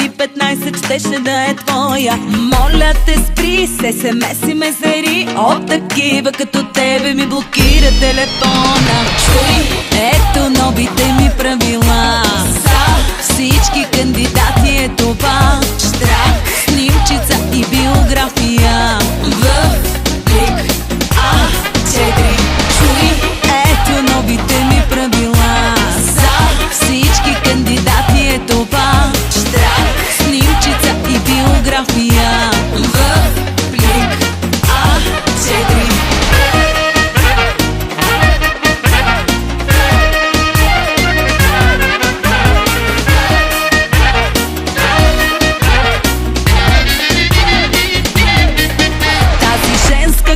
15 щеше да е твоя. Моля те спри, се SMS и месери. От такива като тебе ми блокира телефона. Чуй, ето новите ми правила за всички кандидати е това. Щрак, снимчица и биография в плик А4. Чуй, ето новите ми правила за всички кандидати е това. Щрак, снимчица и биография в плик А4.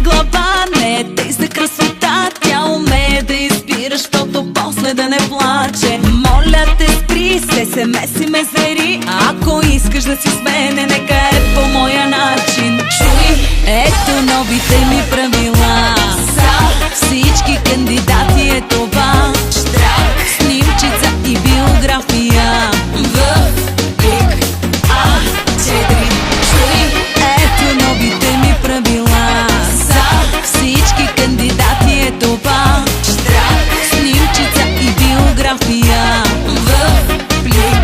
Глава не е тъй за красота, тя умее да избира, щото после да не плаче. Моля те спри, с SMS и месери. Ако искаш да си с мене, нека е по моя начин. Чуй, ето новите ми правила за всички кандидати е това. Щрак, снимчица и биография в плик А4. Чуй, ето новите ми правила за всички кандидати е това. Щрак, снимчица и биография в плик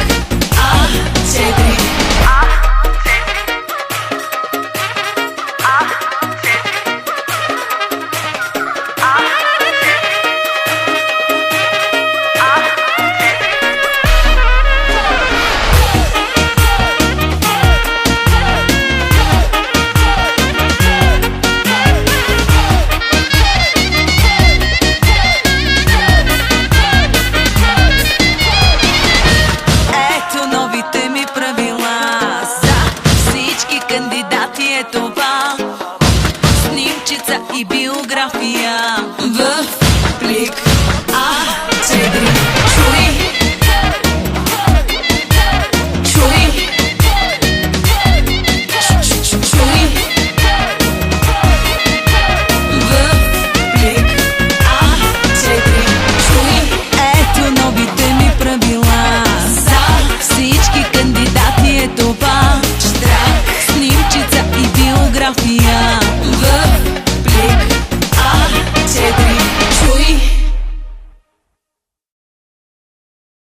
А4. Кандидати е това. Снимчица и биография